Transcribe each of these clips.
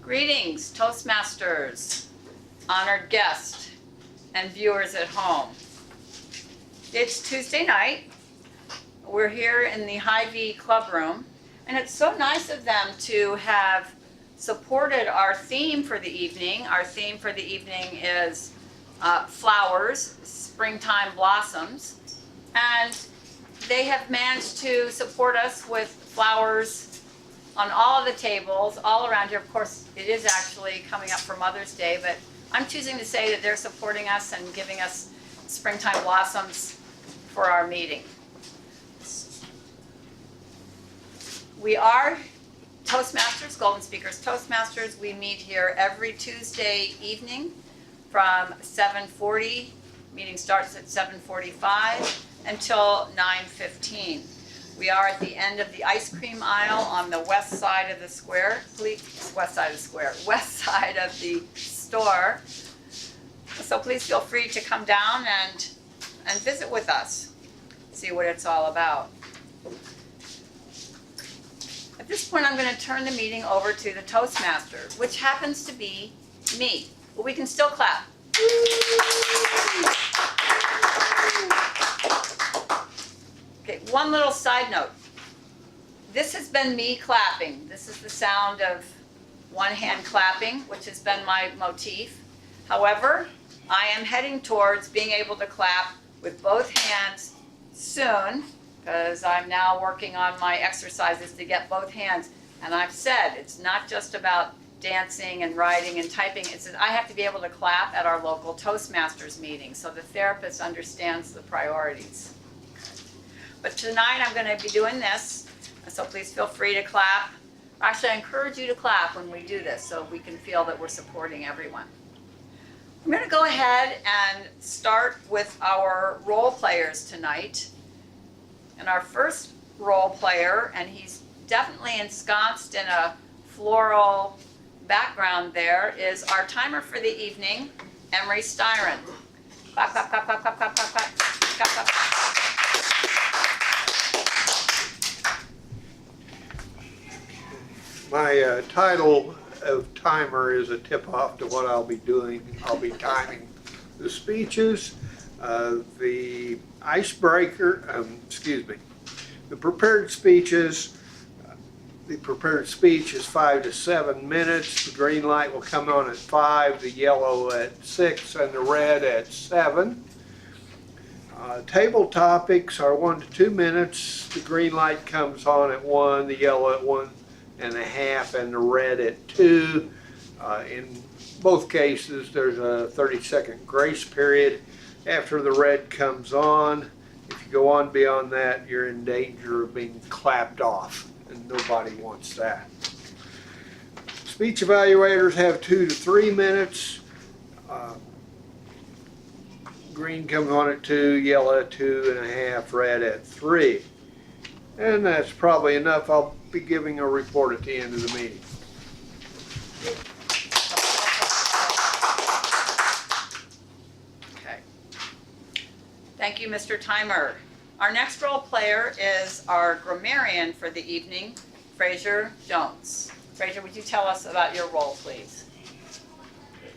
Greetings, Toastmasters, honored guests, and viewers at home. It's Tuesday night. We're here in the Hy-Vee Club Room, and it's so nice of them to have supported our theme for the evening. Our theme for the evening is flowers, springtime blossoms, and they have managed to support us with flowers on all of the tables, all around here. Of course, it is actually coming up for Mother's Day, but I'm choosing to say that they're supporting us and giving us springtime blossoms for our meeting. We are Toastmasters, Golden Speakers Toastmasters. We meet here every Tuesday evening from 7:40. Meeting starts at 7:45 until 9:15. We are at the end of the ice cream aisle on the west side of the square. West side of the store. So please feel free to come down and visit with us. See what it's all about. At this point, I'm going to turn the meeting over to the Toastmaster, which happens to be me. But we can still clap. Okay, one little side note. This has been me clapping. This is the sound of one hand clapping, which has been my motif. However, I am heading towards being able to clap with both hands soon, because I'm now working on my exercises to get both hands. And I've said it's not just about dancing and writing and typing. It's that I have to be able to clap at our local Toastmasters meeting, so the therapist understands the priorities. But tonight I'm going to be doing this, so please feel free to clap. Actually, I encourage you to clap when we do this so we can feel that we're supporting everyone. I'm going to go ahead and start with our role players tonight. And our first role player, and he's definitely ensconced in a floral background there, is our timer for the evening, Emery Styron. Clap, clap, clap, clap, clap, clap, clap, clap, clap, clap. My title of timer is a tip-off to what I'll be doing. I'll be timing the speeches, the icebreaker, the prepared speeches. The prepared speech is 5 to 7 minutes. The green light will come on at 5, the yellow at 6, and the red at 7. Table topics are 1 to 2 minutes. The green light comes on at 1, the yellow at 1.5, and the red at 2. In both cases, there's a 30-second grace period after the red comes on. If you go on beyond that, you're in danger of being clapped off, and nobody wants that. Speech evaluators have 2 to 3 minutes. Green comes on at 2, yellow at 2.5, red at 3. And that's probably enough. I'll be giving a report at the end of the meeting. Okay. Thank you, Mr. Timer. Our next role player is our grammarian for the evening, Fraser Jones. Fraser, would you tell us about your role, please?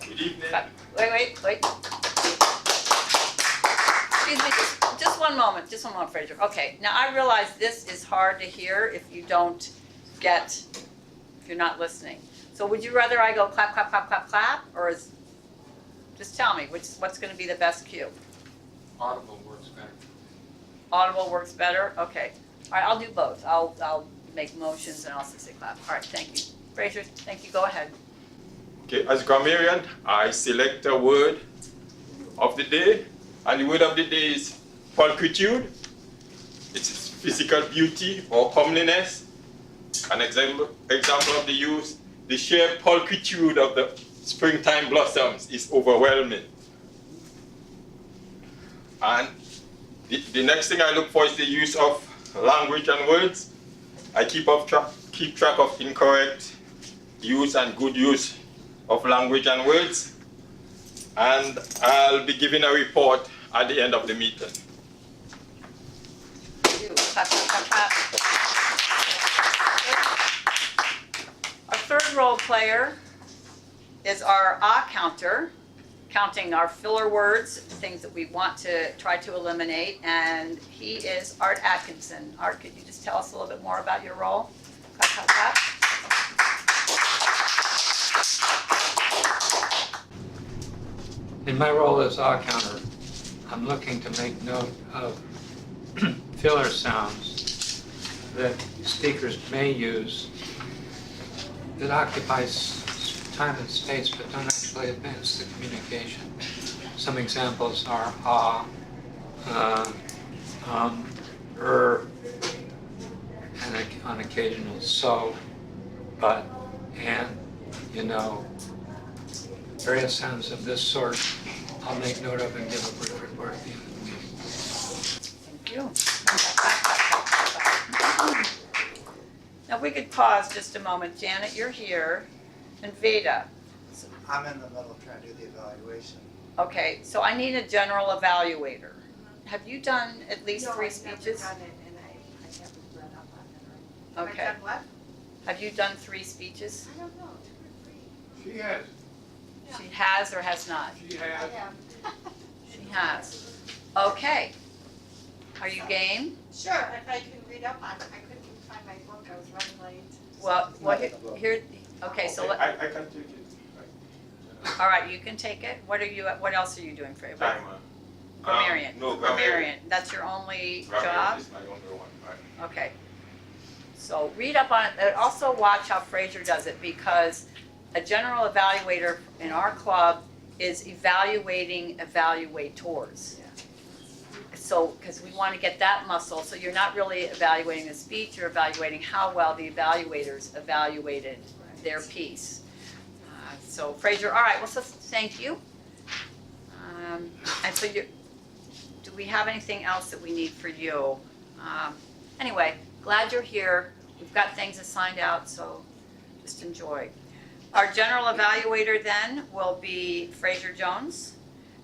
Good evening. Wait. Excuse me, just one moment, Fraser. Okay, now I realize this is hard to hear if you're not listening. So would you rather I go clap, clap, clap, clap, clap, or just tell me what's going to be the best cue? Audible works better. Audible works better? Okay. All right, I'll do both. I'll make motions and also say clap. All right, thank you. Fraser, thank you. Go ahead. Okay, as grammarian, I select a word of the day, and the word of the day is pulchritude. It's physical beauty or comeliness. An example of the use, the sheer pulchritude of the springtime blossoms is overwhelming. And the next thing I look for is the use of language and words. I keep track of incorrect use and good use of language and words. And I'll be giving a report at the end of the meeting. Clap, clap, clap, clap. Our third role player is our counter, counting our filler words, things that we want to try to eliminate, and he is Art Atkinson. Art, could you just tell us a little bit more about your role? Clap, clap, clap. In my role as counter, I'm looking to make note of filler sounds that speakers may use that occupies time and space but don't actually advance the communication. Some examples are and on occasional so, but, and, you know, various sounds of this sort I'll make note of and give a brief report at the end of the meeting. Thank you. Now, if we could pause just a moment. Janet, you're here, and Veda. I'm in the middle of trying to do the evaluation. Okay, so I need a general evaluator. Have you done at least 3 speeches? No, I've never done it, and I haven't read up on it already. Okay. Have I done what? Have you done 3 speeches? I don't know, 2 or 3. She has, She has or has not? she I has. have. She has. Okay. Are you game? Sure, if I can read up on it. I couldn't even find my book, I was running late. Well, Not in the book. here, okay, so, I can take it. all right, you can take it. What else are you doing for you? Timer. Grammarian. No, grammarian. That's your only Grammarian job? is my only one, right. Okay. So read up on it, and also watch how Fraser does it, because a general evaluator in our club is evaluating evaluators. So, because we want to get that muscle, so you're not really evaluating the speech, you're evaluating how well the evaluators evaluated their piece. So Fraser, all right, well, so thank you. And so do we have anything else that we need for you? Anyway, glad you're here. We've got things assigned out, so just enjoy. Our general evaluator then will be Fraser Jones.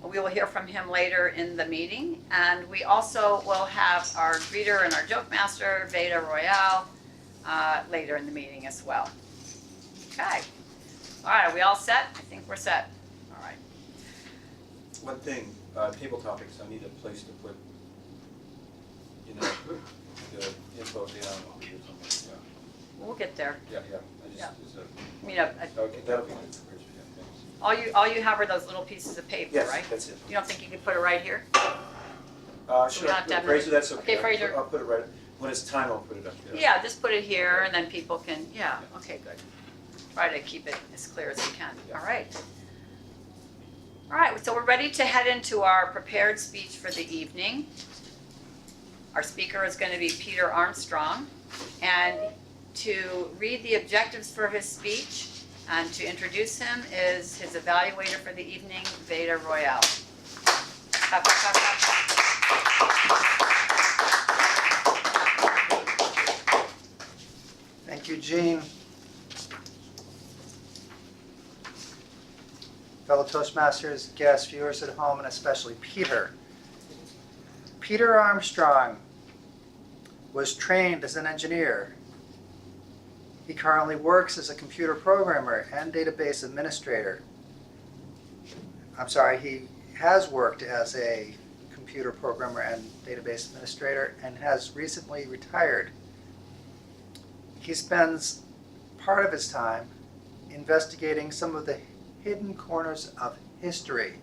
We will hear from him later in the meeting. And we also will have our greeter and our joke master, Veda Royale, later in the meeting as well. Okay. All right, are we all set? I think we're set. All right. One thing, table topics, I need a place to put, you know, the info down or something, We'll get there. yeah. Yeah. It's a, I mean, okay, that'll be good for Rich, yeah, thanks. all you have are those little pieces of paper, Yes, right? that's it. You don't think you could put it right here? Sure, don't have to have Fraser, that's okay. Okay, Fraser. I'll put it right, when it's time, I'll put it up there. Yeah, just put it here and then people can, yeah, okay, good. Try to keep it as clear as we can. All right. All right, so we're ready to head into our prepared speech for the evening. Our speaker is going to be Peter Armstrong. And to read the objectives for his speech and to introduce him is his evaluator for the evening, Veda Royale. Clap, clap, clap, clap. Thank you, Jean. Fellow Toastmasters, guests, viewers at home, and especially Peter. Peter Armstrong was trained as an engineer. He currently works as a computer programmer and database administrator. I'm sorry, he has worked as a computer programmer and database administrator and has recently retired. He spends part of his time investigating some of the hidden corners of history.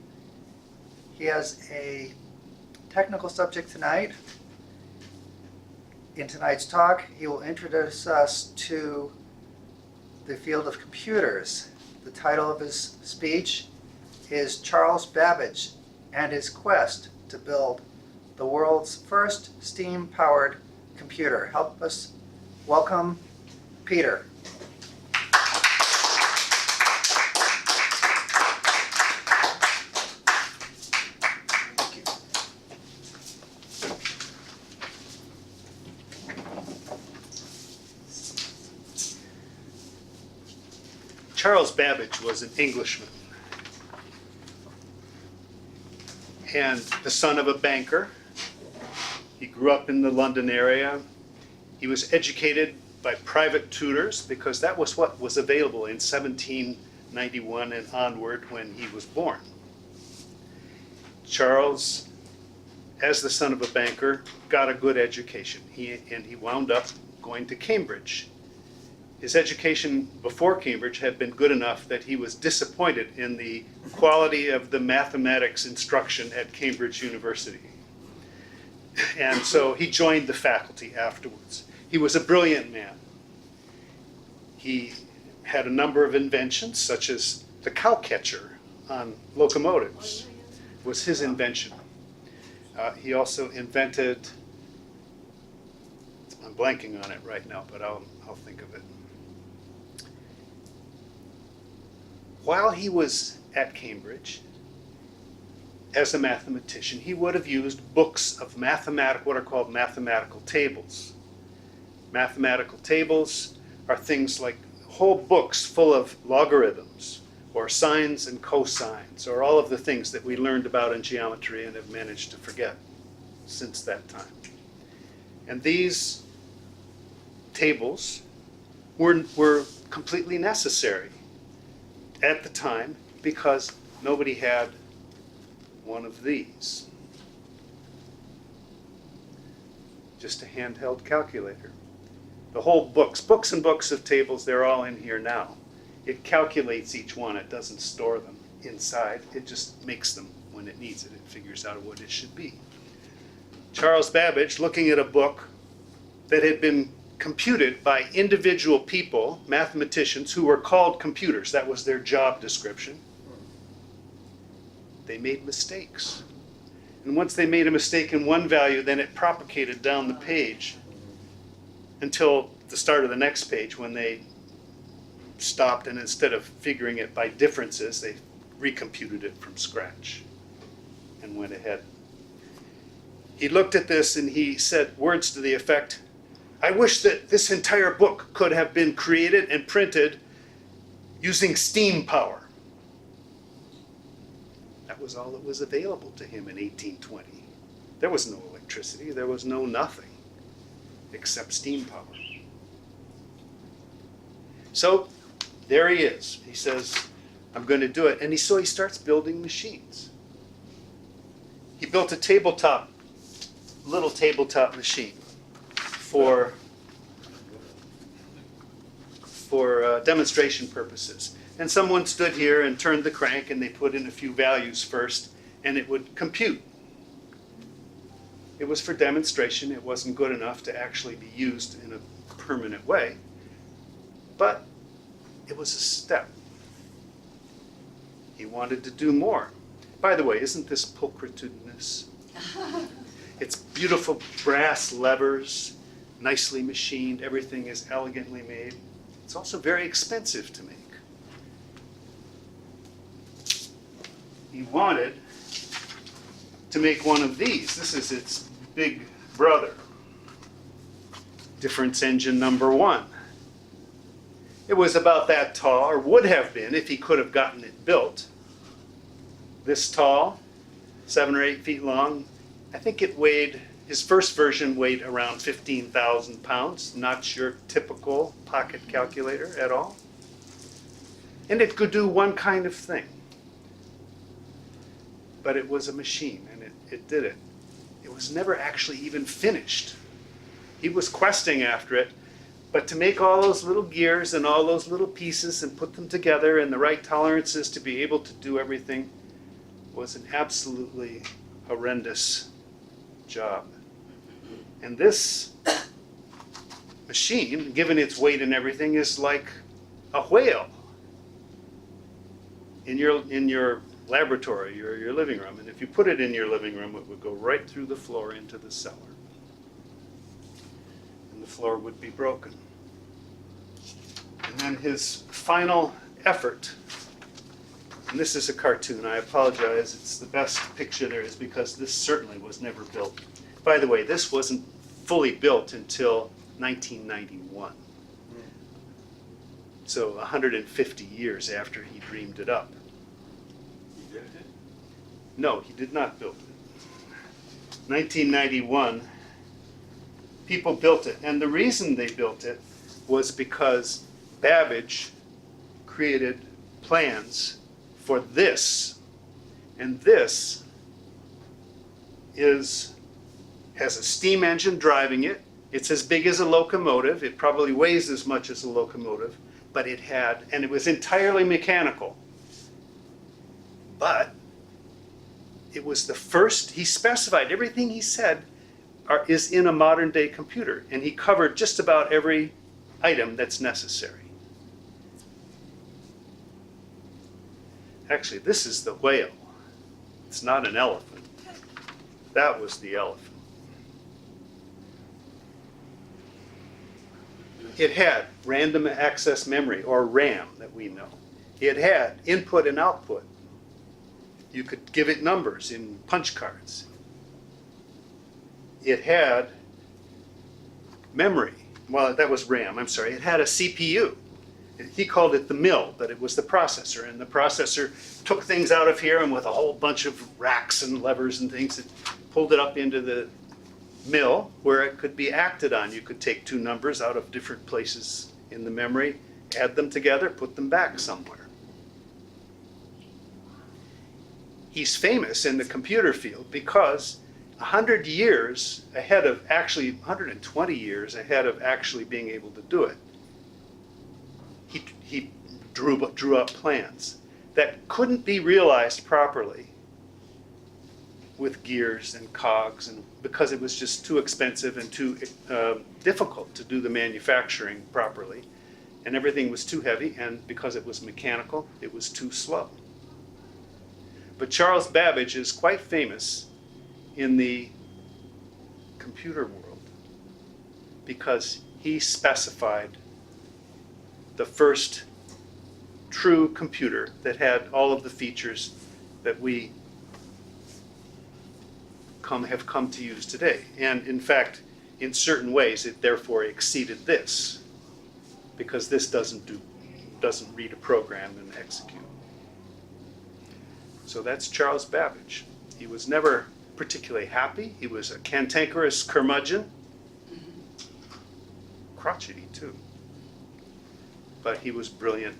He has a technical subject tonight. In tonight's talk, he will introduce us to the field of computers. The title of his speech is Charles Babbage and His Quest to Build the World's First Steam-Powered Computer. Help us welcome Peter. Charles Babbage was an Englishman and the son of a banker. He grew up in the London area. He was educated by private tutors because that was what was available in 17 1891 and onward when he was born. Charles, as the son of a banker, got a good education. He wound up going to Cambridge. His education before Cambridge had been good enough that he was disappointed in the quality of the mathematics instruction at Cambridge University. And so he joined the faculty afterwards. He was a brilliant man. He had a number of inventions, such as the cow catcher on locomotives. It was his invention. He also invented, I'm blanking on it right now, but I'll think of it. While he was at Cambridge, as a mathematician, he would have used books of what are called mathematical tables. Mathematical tables are things like whole books full of logarithms, or sines and cosines, or all of the things that we learned about in geometry and have managed to forget since that time. And these tables were completely necessary at the time because nobody had one of these. Just a handheld calculator. The whole books and books of tables, they're all in here now. It calculates each one. It doesn't store them inside. It just makes them when it needs it. It figures out what it should be. Charles Babbage, looking at a book that had been computed by individual people, mathematicians, who were called computers. That was their job description. They made mistakes. And once they made a mistake in one value, then it propagated down the page until the start of the next page when they stopped, and instead of figuring it by differences, they recomputed it from scratch and went ahead. He looked at this and he said words to the effect, "I wish that this entire book could have been created and printed using steam power." That was all that was available to him in 1820. There was no electricity, there was no nothing except steam power. So there he is. He says, I'm going to do it. And so he starts building machines. He built a little tabletop machine for demonstration purposes. And someone stood here and turned the crank and they put in a few values first and it would compute. It was for demonstration. It wasn't good enough to actually be used in a permanent way. But it was a step. He wanted to do more. By the way, isn't this pulchritudinous? It's beautiful brass levers, nicely machined. Everything is elegantly made. It's also very expensive to make. He wanted to make one of these. This is its big brother. Difference engine number 1. It was about that tall, or would have been if he could have gotten it built. This tall, 7 or 8 feet long. I think it weighed, his first version weighed around 15,000 pounds, not your typical pocket calculator at all. And it could do one kind of thing. But it was a machine, and it did it. It was never actually even finished. He was questing after it, but to make all those little gears and all those little pieces and put them together and the right tolerances to be able to do everything was an absolutely horrendous job. And this machine, given its weight and everything, is like a whale in your laboratory or your living room. And if you put it in your living room, it would go right through the floor into the cellar. And the floor would be broken. And then his final effort, and this is a cartoon, I apologize, it's the best picture there is because this certainly was never built. By the way, this wasn't fully built until 1991. So 150 years after he dreamed it up. He built it? No, he did not build it. 1991, people built it. And the reason they built it was because Babbage created plans for this. And this has a steam engine driving it. It's as big as a locomotive. It probably weighs as much as a locomotive, but and it was entirely mechanical. But it was the first, he specified everything he said is in a modern day computer, and he covered just about every item that's necessary. Actually, this is the whale. It's not an elephant. That was the elephant. It had random access memory, or RAM, that we know. It had input and output. You could give it numbers in punch cards. It had memory. Well, that was RAM, I'm sorry. It had a CPU. He called it the mill, but it was the processor. And the processor took things out of here, and with a whole bunch of racks and levers and things, it pulled it up into the mill where it could be acted on. You could take two numbers out of different places in the memory, add them together, put them back somewhere. He's famous in the computer field because 100 years ahead of, actually 120 years ahead of actually being able to do it, he drew up plans that couldn't be realized properly with gears and cogs, and because it was just too expensive and too difficult to do the manufacturing properly, and everything was too heavy, and because it was mechanical, it was too slow. But Charles Babbage is quite famous in the computer world because he specified the first true computer that had all of the features that we have come to use today. And in fact, in certain ways, it therefore exceeded this, because this doesn't read a program and execute. So that's Charles Babbage. He was never particularly happy. He was a cantankerous curmudgeon. Crotchety, too. But he was brilliant,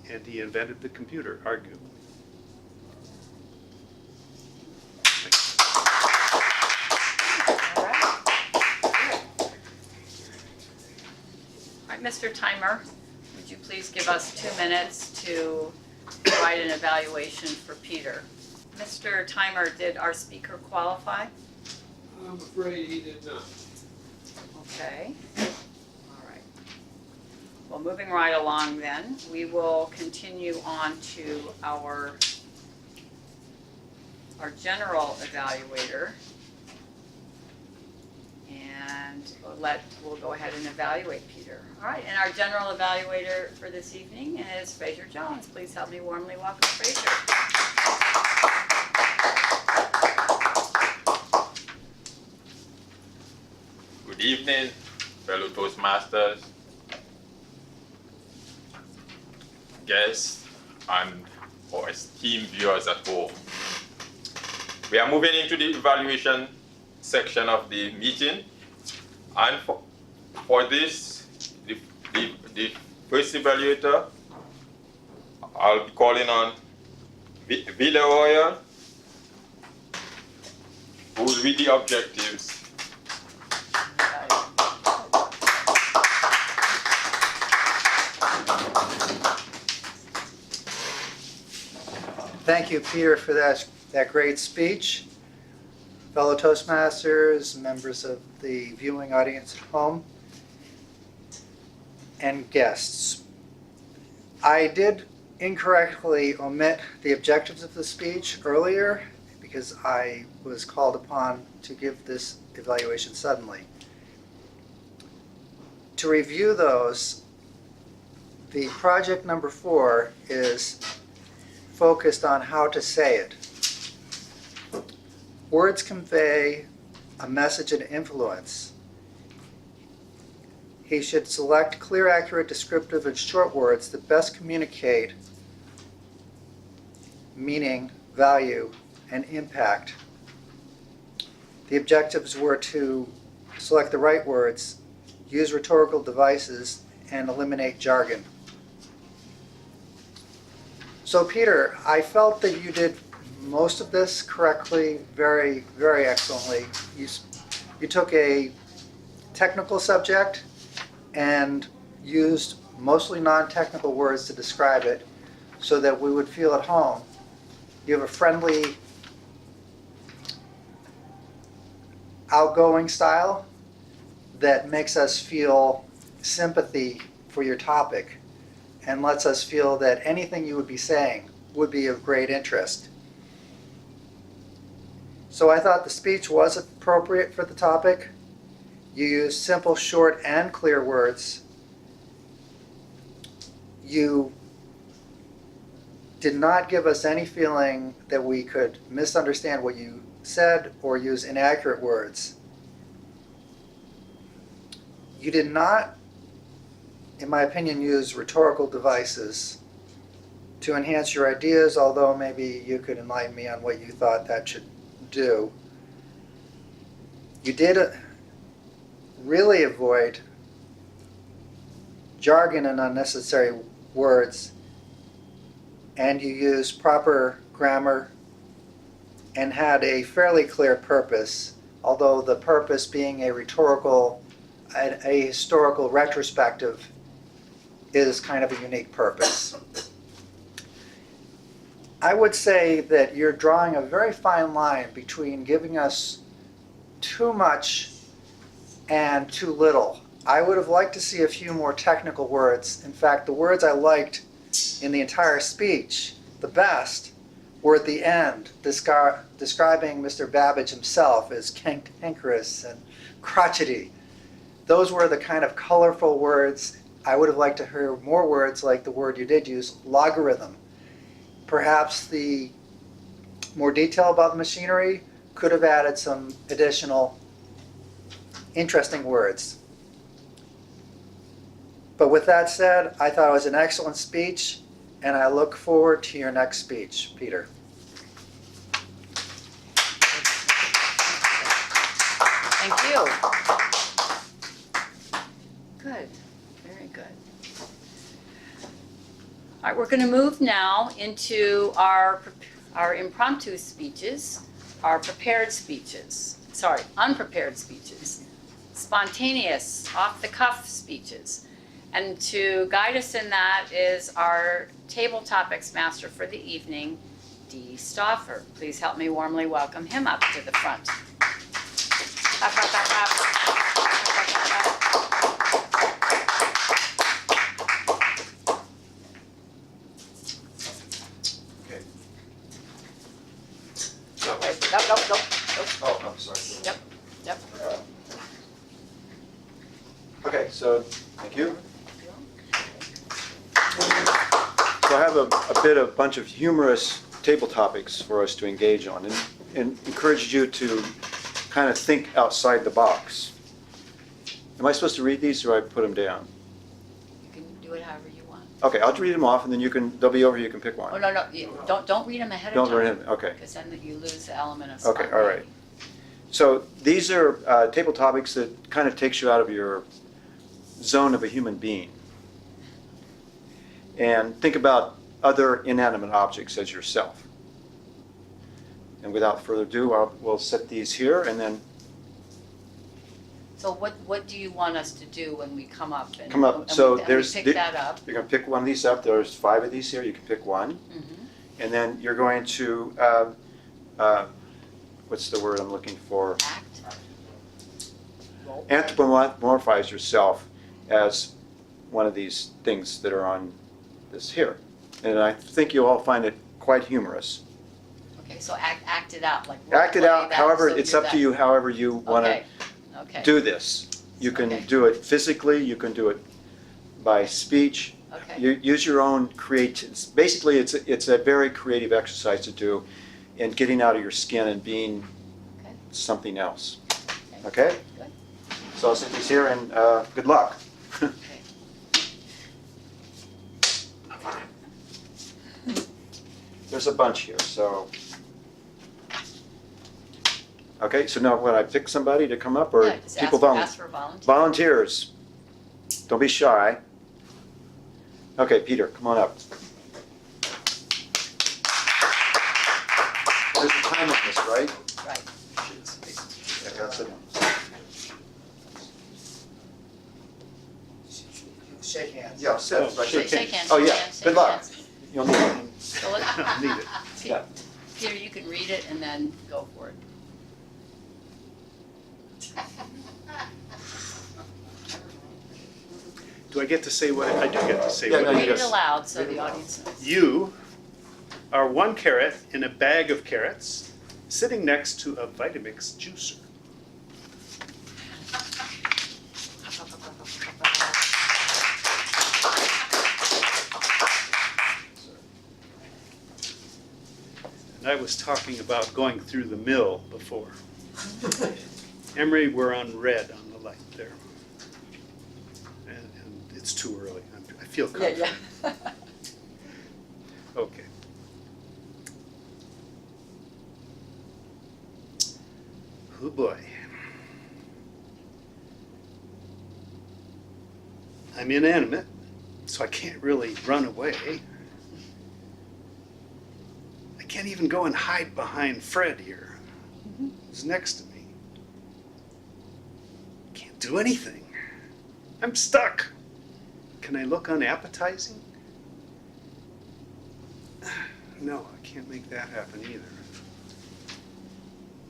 and he invented the computer, arguably. All right, Mr. Timer, would you please give us 2 minutes to provide an evaluation for Peter? Mr. Timer, did our speaker qualify? I'm afraid he did not. Okay. All right. Well, moving right along then, we will continue on to our general evaluator. And we'll go ahead and evaluate Peter. All right, and our general evaluator for this evening is Fraser Jones. Please help me warmly welcome Fraser. Good evening, fellow Toastmasters, guests, and our esteemed viewers at home. We are moving into the evaluation section of the meeting, and for this, the first evaluator, I'll be calling on Villeroy, who will read the objectives. Thank you, Peter, for that great speech. Fellow Toastmasters, members of the viewing audience at home, and guests. I did incorrectly omit the objectives of the speech earlier because I was called upon to give this evaluation suddenly. To review those, the project number 4 is focused on how to say it. Words convey a message and influence. He should select clear, accurate, descriptive, and short words that best communicate meaning, value, and impact. The objectives were to select the right words, use rhetorical devices, and eliminate jargon. So Peter, I felt that you did most of this correctly, very, very excellently. You took a technical subject and used mostly non-technical words to describe it so that we would feel at home. You have a friendly, outgoing style that makes us feel sympathy for your topic and lets us feel that anything you would be saying would be of great interest. So I thought the speech was appropriate for the topic. You used simple, short, and clear words. You did not give us any feeling that we could misunderstand what you said or use inaccurate words. You did not, in my opinion, use rhetorical devices to enhance your ideas, although maybe you could enlighten me on what you thought that should do. You did really avoid jargon and unnecessary words, and you used proper grammar and had a fairly clear purpose, although the purpose being a rhetorical, a historical retrospective is kind of a unique purpose. I would say that you're drawing a very fine line between giving us too much and too little. I would have liked to see a few more technical words. In fact, the words I liked in the entire speech the best were at the end, describing Mr. Babbage himself as cantankerous and crotchety. Those were the kind of colorful words. I would have liked to hear more words like the word you did use, logarithm. Perhaps the more detail about the machinery could have added some additional interesting words. But with that said, I thought it was an excellent speech, and I look forward to your next speech, Peter. Thank you. Good, very good. All right, we're going to move now into our impromptu speeches, our prepared speeches, unprepared speeches, spontaneous, off-the-cuff speeches. And to guide us in that is our table topics master for the evening, Dee Stauffer. Please help me warmly welcome him up to the front. Clap, clap, clap, clap. Okay. Wait, nope. Oh, I'm sorry. Yep. Okay, so, thank you. So I have a bunch of humorous table topics for us to engage on and encourage you to kind of think outside the box. Am I supposed to read these or I put them down? You can do it however you want. Okay, I'll read them off and then they'll be over, you can pick one. Oh, no, don't read them ahead of Don't time. read them, okay. Because then you lose the element of Okay, spontaneity. all right. So these are table topics that kind of takes you out of your zone of a human being. And think about other inanimate objects as yourself. And without further ado, we'll set these here and then So what do you want us to do when we come up? come up. So we there's, pick that up. you're going to pick one of these up. There's 5 of these here. You can pick one. Mhm. And then you're going to, what's the word I'm looking for? Act. Role. Anthropomorphize yourself as one of these things that are on this here. And I think you'll all find it quite humorous. Okay, so act it out, like. Act it role-play out, that, however, so it's you're up to that. you, however you want to Okay. do this. You can Okay. do it physically, you can do it by speech. Okay. You use your own basically it's a very creative exercise to do in getting out of your skin and being Okay. something else. Okay. Okay? Good. So I'll set these here and good luck. Okay. There's a bunch here, so. Okay, so now when I pick somebody to come up or Yeah, just people ask for volunteers. volunteers, don't be shy. Okay, Peter, come on up. time limit, right? Right. Yeah, that's it. Shake hands. Yeah, set. Oh, Right. Shake hands. Oh, shake yeah. hands, Good shake luck. hands. You'll need it. So let- I'll need it. Yeah. Peter, you can read it and then go for it. Do I get to say what, I do get to say Yeah, what no, it Read it yes. aloud so the audience knows. You are one carrot in a bag of carrots sitting next to a Vitamix juicer. And I was talking about going through the mill before. Emery, we're on red on the light there. And it's too early. I feel Yeah, confident. yeah. Okay. Oh boy. I'm inanimate, so I can't really run away. I can't even go and hide behind Fred here, who's next to me. Can't do anything. I'm stuck. Can I look unappetizing? No, I can't make that happen either.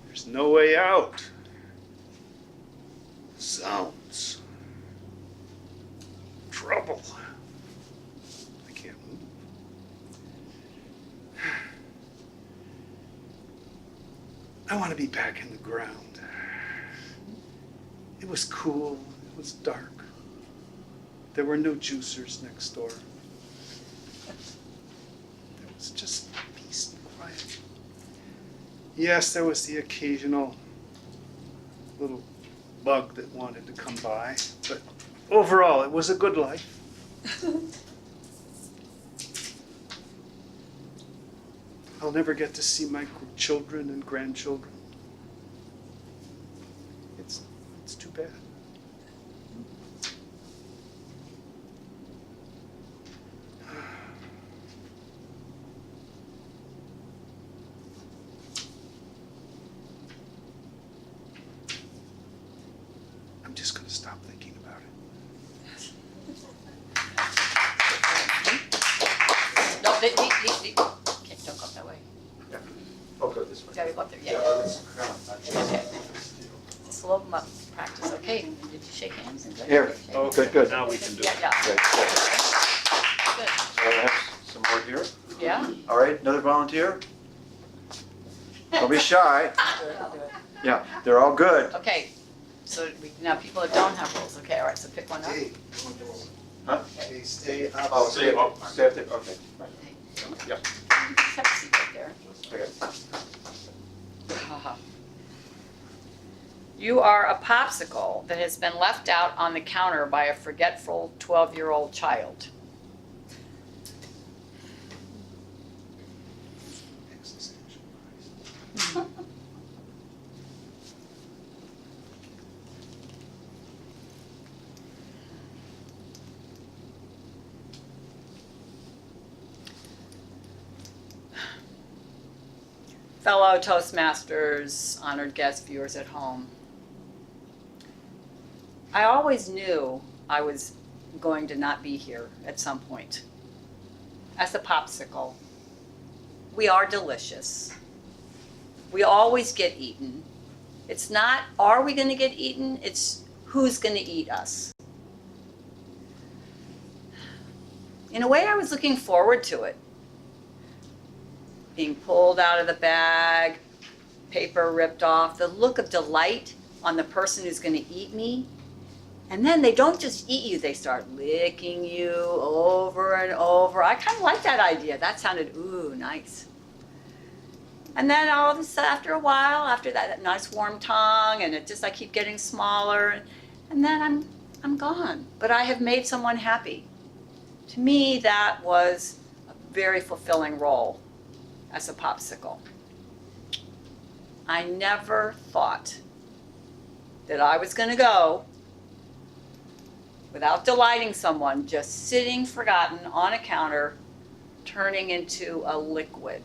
There's no way out. Zounds. Trouble. I can't move. I want to be back in the ground. It was cool. It was dark. There were no juicers next door. There was just peace and quiet. Yes, there was the occasional little bug that wanted to come by, but overall, it was a good life. I'll never get to see my children and grandchildren. It's too bad. I'm just gonna stop thinking about it. No, can't, don't go that way. I'll go this way. Gotta go up there, Yeah, yeah. let's- Okay. Slow them up, practice, okay? Did you shake hands? Here. Okay. Good, good. Now we can do Yeah, it. yeah, Good, good. good, So I have some more here. yeah? All right, another volunteer? Don't be shy. I'll do it. Yeah, they're all good. Okay, so now people that don't have roles, okay, all right, so pick one up. Huh? Hey, stay up. Oh, stay up, stay up there, okay. Right. Yep. Just have a seat right there. Okay. Haha. You are a popsicle that has been left out on the counter by a forgetful 12-year-old child. Fellow Toastmasters, honored guests, viewers at home. I always knew I was going to not be here at some point. As a popsicle, we are delicious. We always get eaten. It's not, are we gonna get eaten? It's who's gonna eat us. In a way, I was looking forward to it. Being pulled out of the bag, paper ripped off, the look of delight on the person who's gonna eat me. And then they don't just eat you, they start licking you over and over. I kind of like that idea. That sounded, ooh, nice. And then all of a sudden, after a while, after that nice warm tongue, and I keep getting smaller, and then I'm gone. But I have made someone happy. To me, that was a very fulfilling role as a popsicle. I never thought that I was gonna go without delighting someone, just sitting forgotten on a counter, turning into a liquid.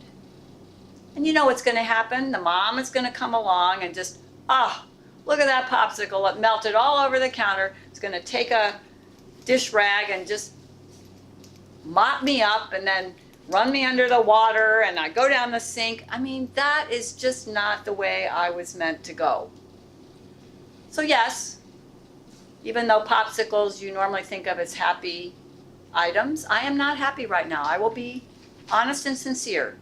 And you know what's gonna happen? The mom is gonna come along and just, oh, look at that popsicle, it melted all over the counter. It's gonna take a dish rag and just mop me up and then run me under the water and I go down the sink. I mean, that is just not the way I was meant to go. So yes, even though popsicles you normally think of as happy items, I am not happy right now. I will be honest and sincere.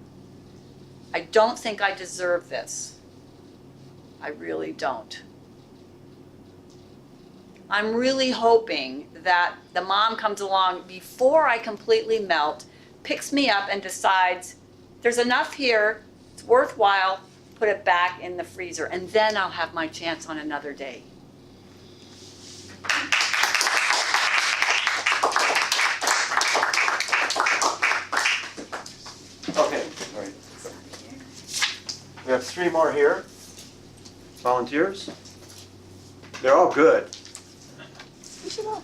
I don't think I deserve this. I really don't. I'm really hoping that the mom comes along before I completely melt, picks me up and decides there's enough here, it's worthwhile, put it back in the freezer, and then I'll have my chance on another day. Okay, all right. We have 3 more here. Volunteers? They're all good. We should go.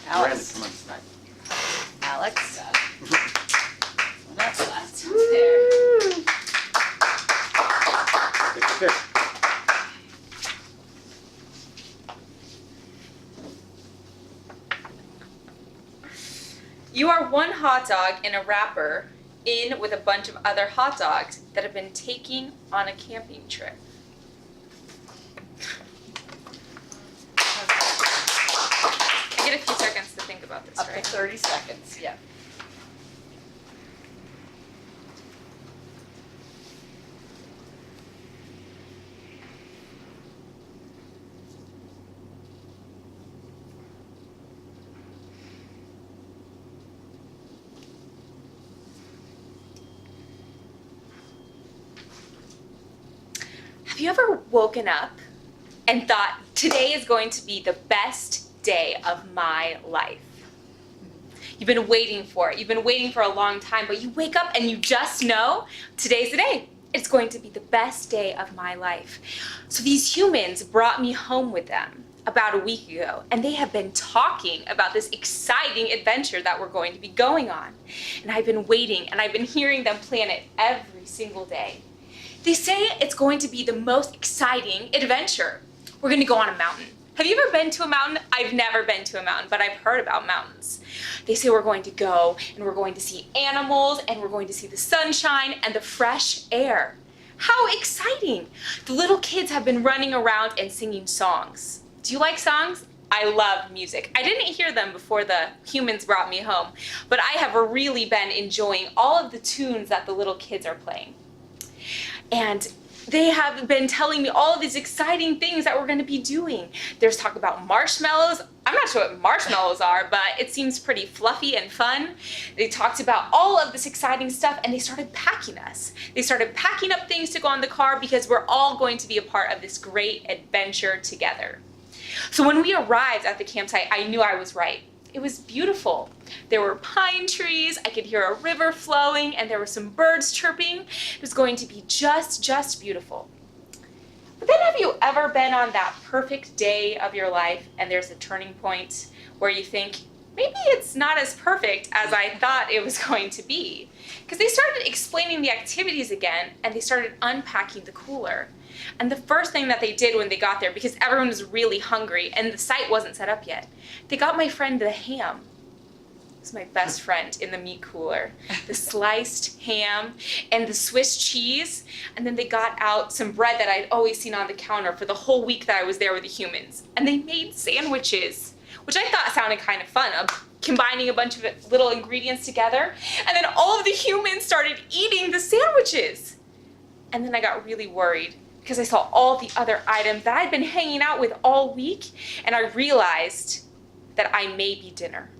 Miranda, Alex. come on. Alex. Take your pick. You are one hot dog in a wrapper in with a bunch of other hot dogs that have been taking on a camping trip. I get a few seconds to think about this, Up to right? 30 seconds, yeah. Have you ever woken up and thought, today is going to be the best day of my life? You've been waiting for it. You've been waiting for a long time, but you wake up and you just know today's the day. It's going to be the best day of my life. So these humans brought me home with them about a week ago, and they have been talking about this exciting adventure that we're going to be going on. And I've been waiting, and I've been hearing them plan it every single day. They say it's going to be the most exciting adventure. We're going to go on a mountain. Have you ever been to a mountain? I've never been to a mountain, but I've heard about mountains. They say we're going to go and we're going to see animals and we're going to see the sunshine and the fresh air. How exciting! The little kids have been running around and singing songs. Do you like songs? I love music. I didn't hear them before the humans brought me home, but I have really been enjoying all of the tunes that the little kids are playing. And they have been telling me all of these exciting things that we're going to be doing. There's talk about marshmallows. I'm not sure what marshmallows are, but it seems pretty fluffy and fun. They talked about all of this exciting stuff, and they started packing us. They started packing up things to go in the car because we're all going to be a part of this great adventure together. So when we arrived at the campsite, I knew I was right. It was beautiful. There were pine trees, I could hear a river flowing, and there were some birds chirping. It was going to be just beautiful. But then have you ever been on that perfect day of your life and there's a turning point where you think, maybe it's not as perfect as I thought it was going to be? Because they started explaining the activities again, and they started unpacking the cooler. And the first thing that they did when they got there, because everyone was really hungry and the site wasn't set up yet, they got my friend the ham. It's my best friend in the meat cooler. The sliced ham and the Swiss cheese. And then they got out some bread that I'd always seen on the counter for the whole week that I was there with the humans. And they made sandwiches, which I thought sounded kind of fun, of combining a bunch of little ingredients together. And then all of the humans started eating the sandwiches. And then I got really worried because I saw all the other items that I'd been hanging out with all week, and I realized that I may be dinner.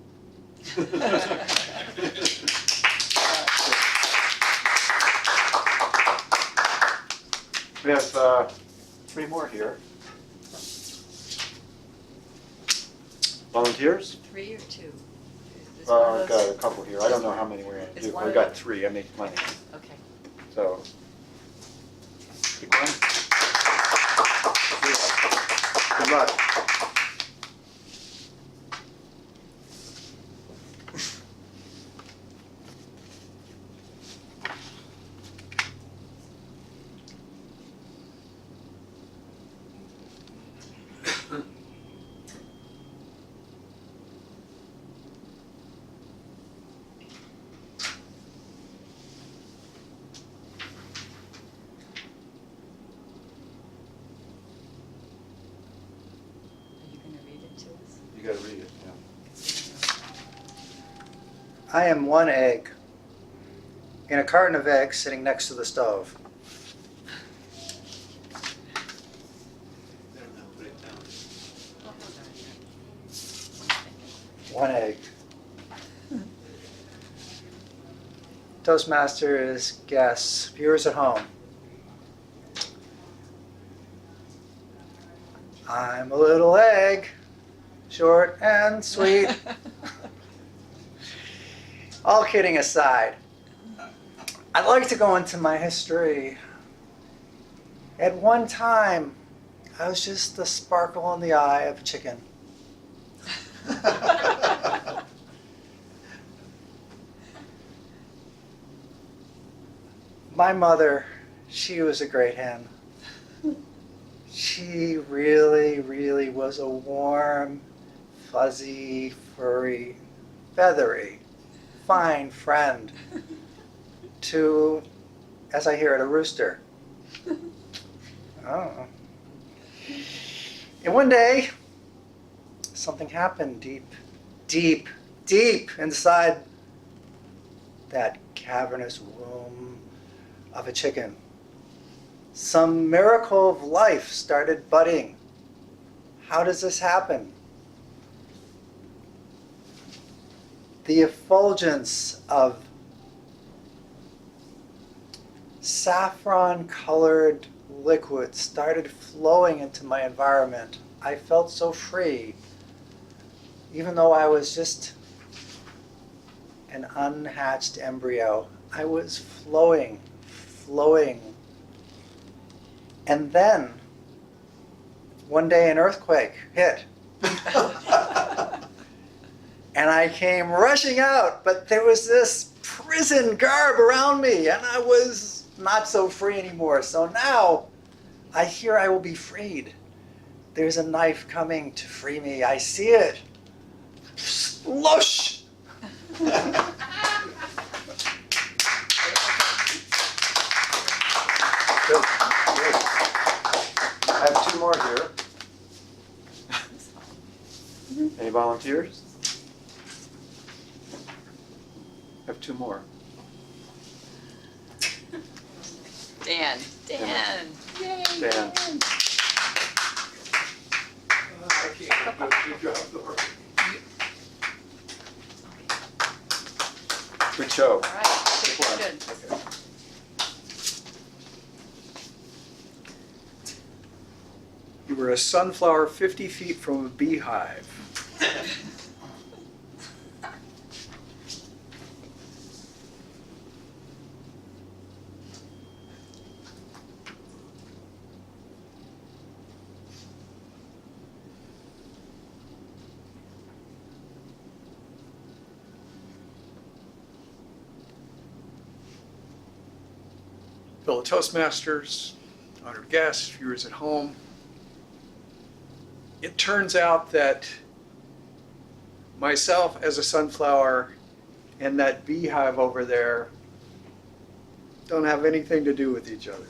We have 3 more here. Volunteers? 3 or 2? Is one of I've those- got a couple here. I don't know how many we're going to Is do. one I've of got those- 3. I made plenty. Okay. So, pick one. Good luck. I am one egg in a carton of eggs sitting next to the stove. One egg. Toastmasters, guests, viewers at home. I'm a little egg, short and sweet. All kidding aside, I'd like to go into my history. At one time, I was just the sparkle in the eye of a chicken. My mother, she was a great hen. She really, really was a warm, fuzzy, furry, feathery, fine friend to, as I hear it, a rooster. Oh. And one day, something happened deep inside that cavernous womb of a chicken. Some miracle of life started budding. How does this happen? The effulgence of saffron-colored liquid started flowing into my environment. I felt so free, even though I was just an unhatched embryo. I was flowing. And then, one day an earthquake hit. And I came rushing out, but there was this prison garb around me, and I was not so free anymore. So now, I hear I will be freed. There's a knife coming to free me. I see it. Sloosh! Good. I have two more here. Any volunteers? I have two more. Dan. Yay, Dan. I can't do a good job, Laura. Good show. All right, good. You were a sunflower 50 feet from a beehive. Fellow Toastmasters, honored guests, viewers at home. It turns out that myself as a sunflower and that beehive over there don't have anything to do with each other.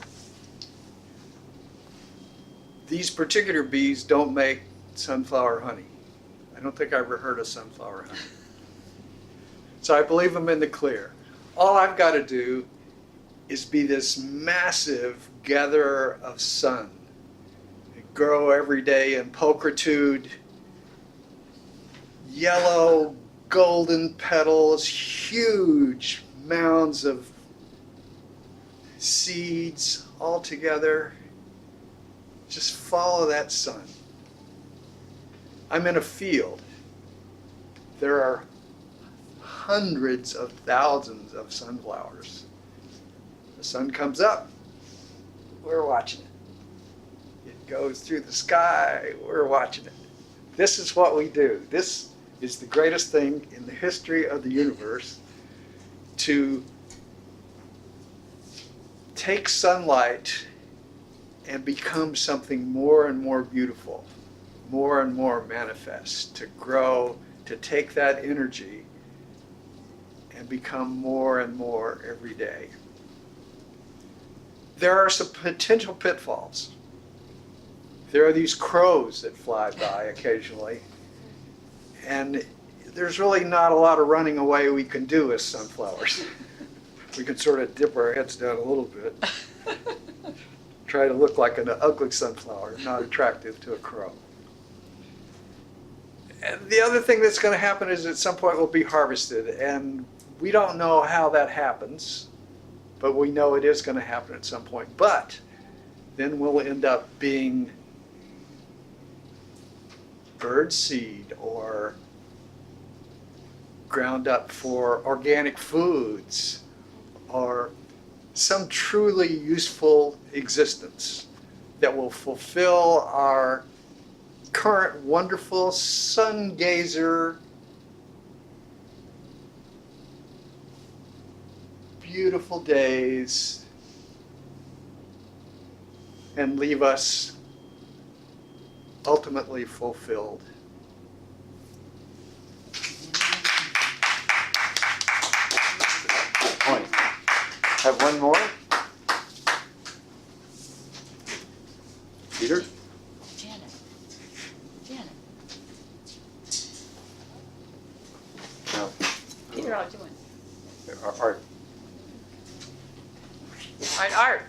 These particular bees don't make sunflower honey. I don't think I've ever heard of sunflower honey. So I believe I'm in the clear. All I've got to do is be this massive gatherer of sun. Grow every day in pulchritude, yellow, golden petals, huge mounds of seeds all together. Just follow that sun. I'm in a field. There are hundreds of thousands of sunflowers. The sun comes up, we're watching it. It goes through the sky, we're watching it. This is what we do. This is the greatest thing in the history of the universe, to take sunlight and become something more and more beautiful, more and more manifest, to grow, to take that energy and become more and more every day. There are some potential pitfalls. There are these crows that fly by occasionally, and there's really not a lot of running away we can do with sunflowers. We can sort of dip our heads down a little bit. Try to look like an ugly sunflower, not attractive to a crow. And the other thing that's going to happen is at some point we'll be harvested, and we don't know how that happens, but we know it is going to happen at some point. But then we'll end up being bird seed or ground up for organic foods or some truly useful existence that will fulfill our current wonderful sun gazer, beautiful days, and leave us ultimately fulfilled. Point. Have one more? Peter? Janet. Janet. No. Peter, how you doing? Art. All right, Art.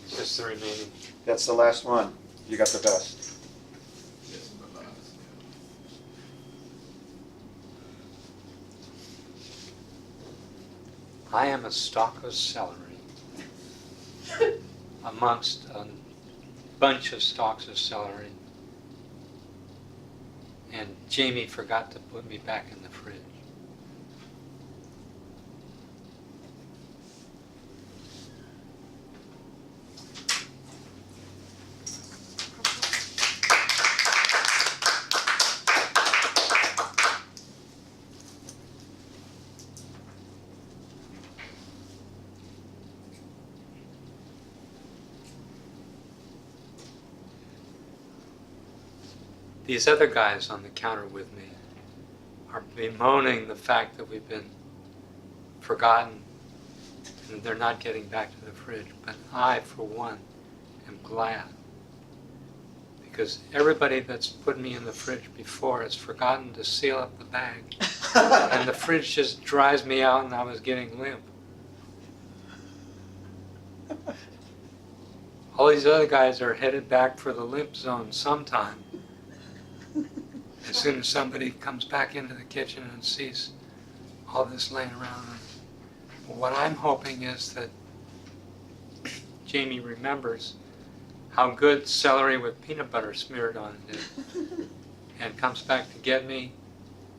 Just the remaining. That's the last one. You got the best. I am a stalk of celery amongst a bunch of stalks of celery. And Jamie forgot to put me back in the fridge. These other guys on the counter with me are bemoaning the fact that we've been forgotten and they're not getting back to the fridge. But I, for one, am glad. Because everybody that's put me in the fridge before has forgotten to seal up the bag. And the fridge just dries me out and I was getting limp. All these other guys are headed back for the limp zone sometime. As soon as somebody comes back into the kitchen and sees all this laying around. What I'm hoping is that Jamie remembers how good celery with peanut butter smeared on it is, and comes back to get me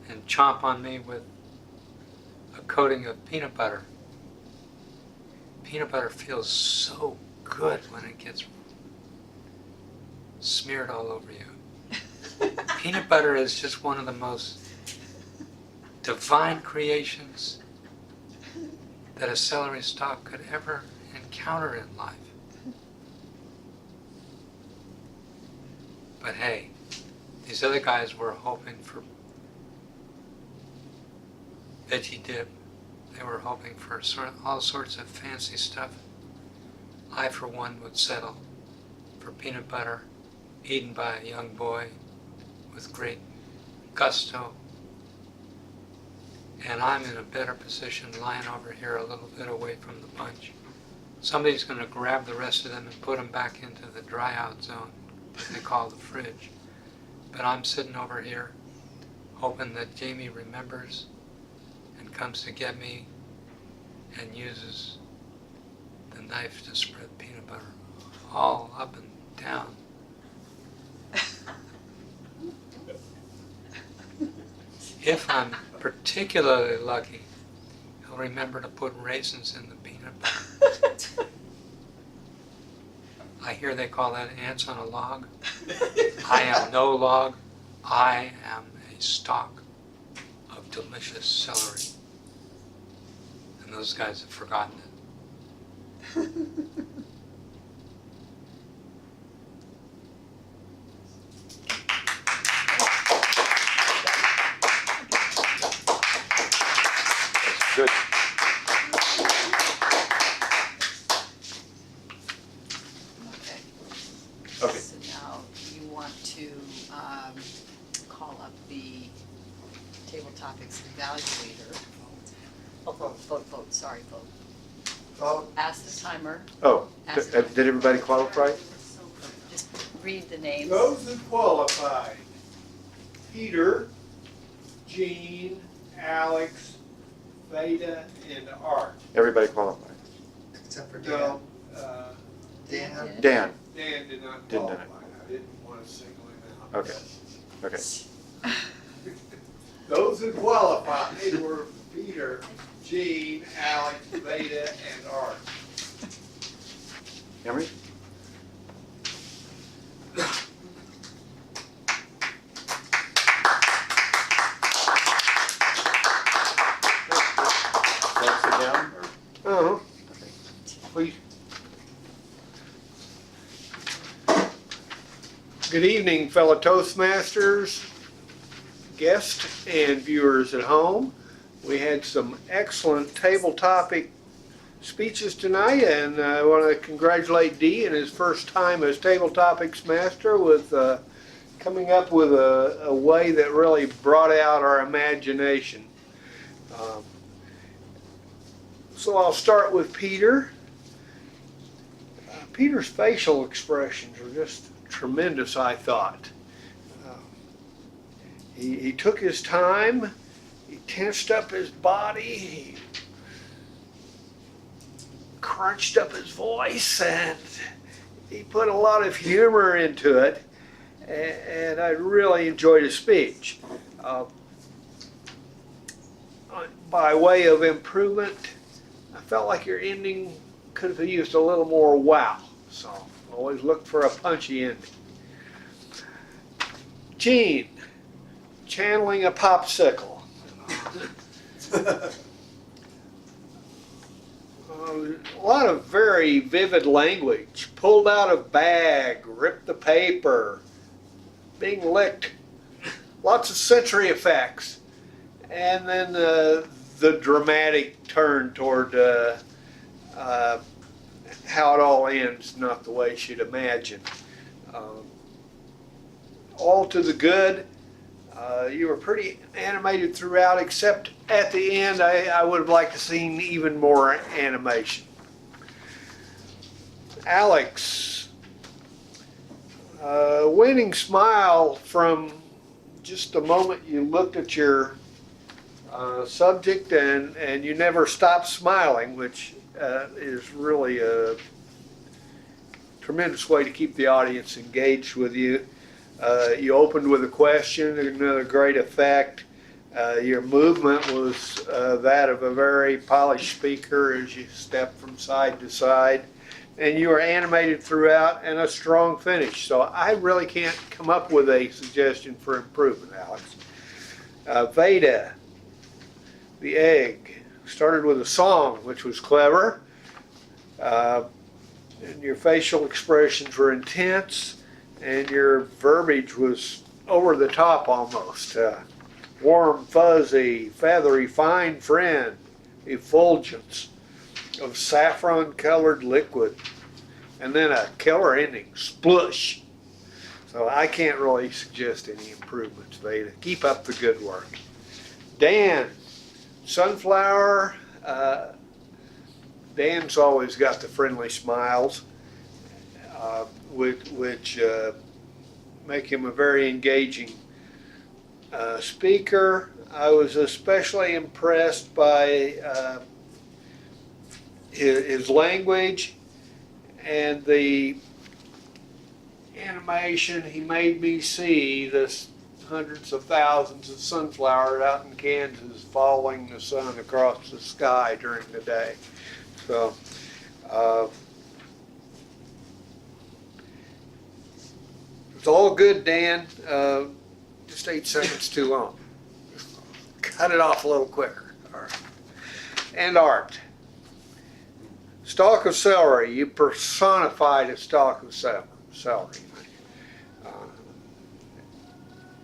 and chomp on me with a coating of peanut butter. Peanut butter feels so good when it gets smeared all over you. Peanut butter is just one of the most divine creations that a celery stalk could ever encounter in life. But hey, these other guys were hoping for veggie dip. They were hoping for all sorts of fancy stuff. I, for one, would settle for peanut butter eaten by a young boy with great gusto. And I'm in a better position lying over here a little bit away from the bunch. Somebody's going to grab the rest of them and put them back into the dry out zone that they call the fridge. But I'm sitting over here hoping that Jamie remembers and comes to get me and uses the knife to spread peanut butter all up and down. If I'm particularly lucky, he'll remember to put raisins in the peanut butter. I hear they call that ants on a log. I am no log. I am a stalk of delicious celery. And those guys have forgotten it. Good. Okay. to call up the table topics evaluator. Oh, vote, sorry, vote. Vote. Ask the timer, Oh, Ask- did everybody qualify? just read the names. Those that qualify: Peter, Jean, Alex, Veda, and Art. Everybody qualified. Except for Dan. No, Dan. Dan, Dan did not Didn't qualify. it? I didn't want to single him out. okay, okay. Those that qualified were Peter, Jean, Alex, Veda, and Art. Emery? That's it down, or? Uh-huh. Please. Good evening, fellow Toastmasters, guests, and viewers at home. We had some excellent table topic speeches tonight, and I want to congratulate Dee in his first time as table topics master with coming up with a way that really brought out our imagination. So I'll start with Peter. Peter's facial expressions were just tremendous, I thought. He took his time, he tensed up his body, he crunched up his voice, and he put a lot of humor into it, and I really enjoyed his speech. By way of improvement, I felt like your ending could have used a little more wow, so always look for a punchy ending. Jean, channeling a popsicle. A lot of very vivid language. Pulled out a bag, ripped the paper, being licked. Lots of sensory effects. And then the dramatic turn toward how it all ends, not the way she'd imagined. All to the good. You were pretty animated throughout, except at the end I would have liked to seen even more animation. Alex, winning smile from just the moment you looked at your subject and you never stopped smiling, which is really a tremendous way to keep the audience engaged with you. You opened with a question, another great effect. Your movement was that of a very polished speaker as you stepped from side to side. And you were animated throughout and a strong finish. So I really can't come up with a suggestion for improvement, Alex. Veda, the egg, started with a song, which was clever. And your facial expressions were intense, and your verbiage was over the top almost. Warm, fuzzy, feathery, fine friend, effulgence of saffron-colored liquid, and then a killer ending, splush. So I can't really suggest any improvements, Veda. Keep up the good work. Dan, sunflower. Dan's always got the friendly smiles, which make him a very engaging speaker. I was especially impressed by his language and the animation. He made me see this hundreds of thousands of sunflowers out in Kansas following the sun across the sky during the day. So it's all good, Dan. Just 8 seconds too long. Cut it off a little quicker. All right. And Art. Stalk of celery. You personified a stalk of celery.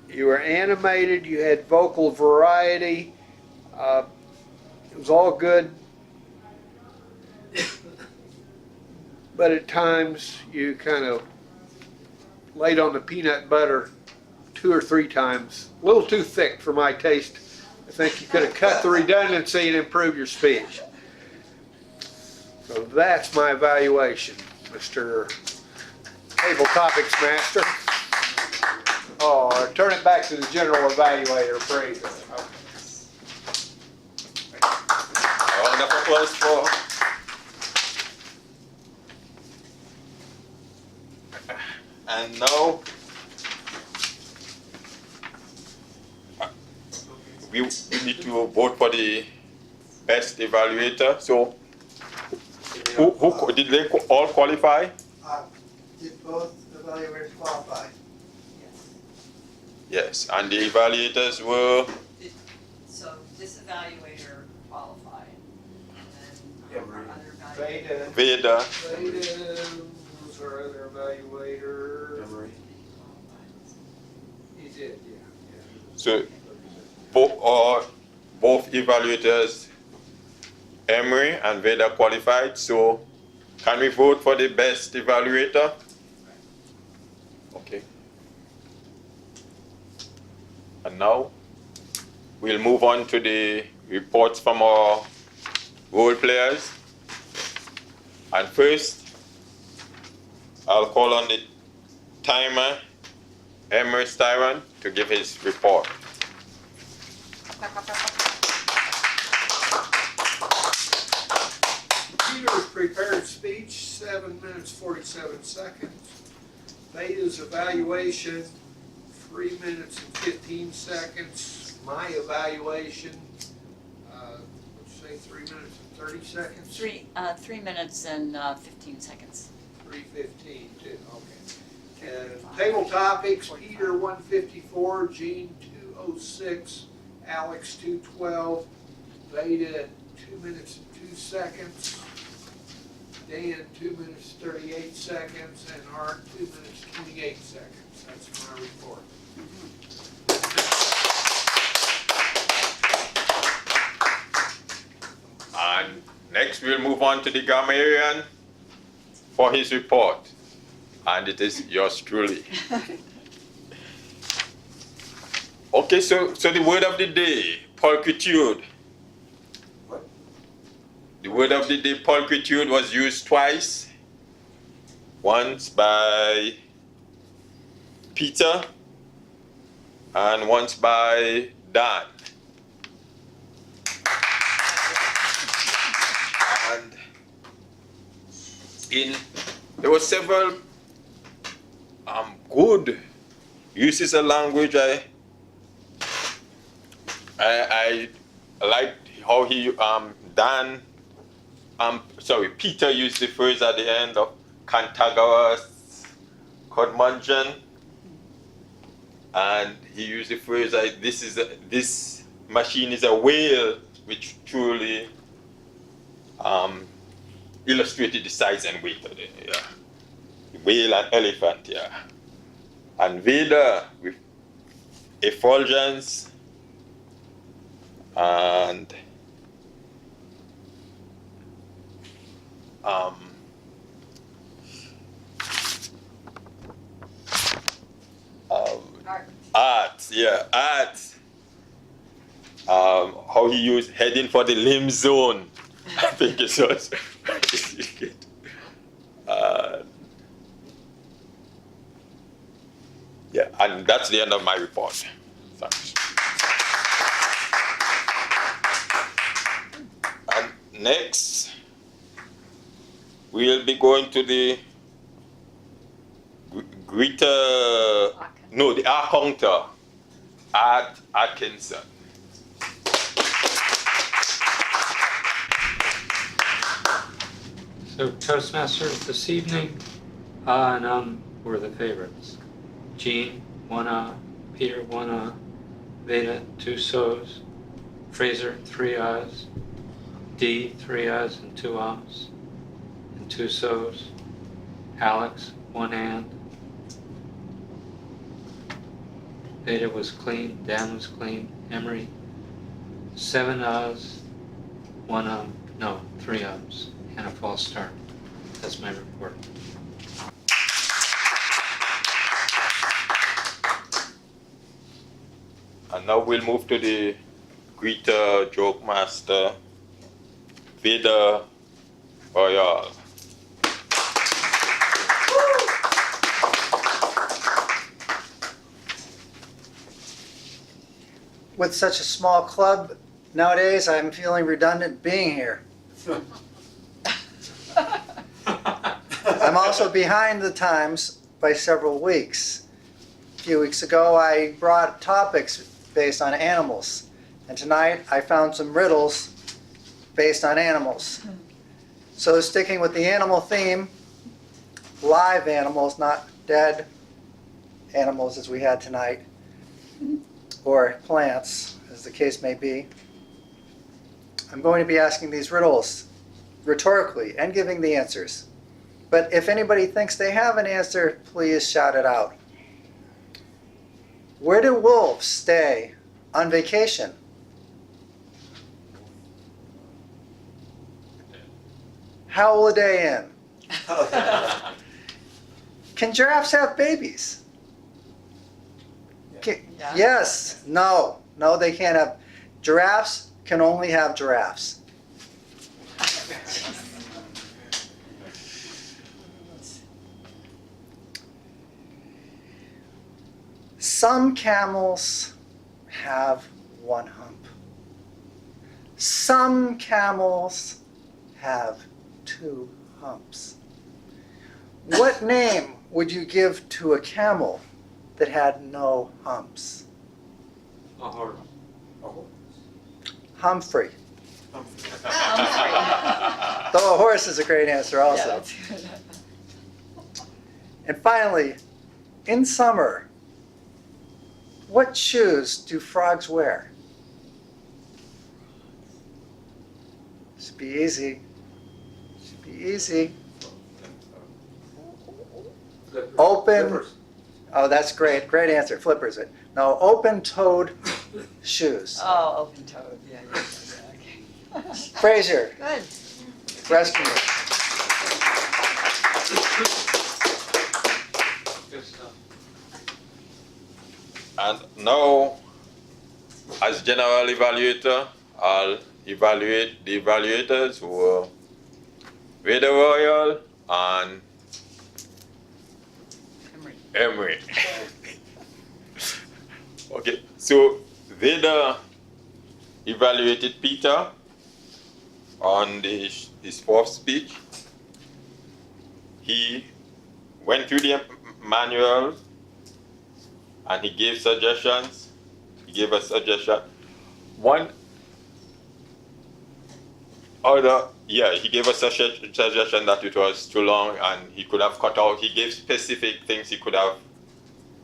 You were animated. You had vocal variety. It was all good. But at times you kind of laid on the peanut butter 2 or 3 times. A little too thick for my taste. I think you could have cut the redundancy and improved your speech. So that's my evaluation, Mr. Table Topics Master. Oh, turn it back to the general evaluator, Fraser. A round of applause for. And now we need to vote for the best evaluator. So who did they all qualify? Did both evaluators qualify? Yes, and the evaluators were So this evaluator qualified, and then our other evaluator. Veda. Veda, Veda was our other evaluator. He did, yeah. so both evaluators, Emery and Veda qualified. So can we vote for the best evaluator? Okay. And now we'll move on to the reports from our role players. And first, I'll call on the timer, Emery Styron, to give his report. Peter's prepared speech, 7 minutes, 47 seconds. Veda's evaluation, 3 minutes and 15 seconds. My evaluation, let's say 3 minutes and 30 seconds? 3 minutes and 15 seconds. 3:15 too, okay. And table topics, Peter 154, Jean 206, Alex 212, Veda 2 minutes and 2 seconds, Dan 2 minutes 38 seconds, and Art 2 minutes 28 seconds. That's my report. And next we'll move on to the grammarian for his report. And it is yours truly. Okay, so the word of the day, pulchritude. What? The word of the day, pulchritude, was used twice. Once by Peter and once by Dan. And there were several good uses of language. I liked how Peter used the phrase at the end of Cantagoras Codmungeon, and he used the phrase like this machine is a whale, which truly illustrated the size and weight of it. Yeah. Whale and elephant, yeah. And Veda with effulgence and art, yeah, art. How he used heading for the limb zone. I think it was. Yeah, and that's the end of my report. Thanks. And next, we'll be going to the the art counter at Atkinson. So Toastmasters this evening, were the favorites. Jean, 1 Peter, 1 Veda, 2 so's, Fraser, 3 ahs, D, 3 ahs and 2 ahs, and 2 so's, Alex, 1 and, Veda was clean, Dan was clean, Emery, 7 ahs, 3 ahs, and a false start. That's my report. And now we'll move to the greeter, joke master, Vida Royal. With such a small club nowadays, I'm feeling redundant being here. I'm also behind the times by several weeks. A few weeks ago, I brought topics based on animals, and tonight I found some riddles based on animals. So sticking with the animal theme, live animals, not dead animals as we had tonight, or plants, as the case may be. I'm going to be asking these riddles rhetorically and giving the answers. But if anybody thinks they have an answer, please shout it out. Where do wolves stay on vacation? Howl a day in. Can giraffes have babies? Yeah. Yes. No. No, they can't have. Giraffes can only have giraffes. Some camels have one hump. Some camels have two humps. What name would you give to a camel that had no humps? Humphrey. Though a horse is a great answer Yeah, also. that's good. And finally, in summer, what shoes do frogs wear? Should be easy. Should be easy. Open. Oh, that's great. Great answer. Flippers. No, open-toed shoes. Oh, open-toed, yeah, okay. Fraser, Good. rescue me. Good stuff. And now, as general evaluator, I'll evaluate the evaluators who were Vida Royal and Emery. Okay, so Vida evaluated Peter on his fourth speech. He went through the manual and he gave suggestions. He gave a suggestion. He gave a suggestion that it was too long and he could have cut out. He gave specific things he could have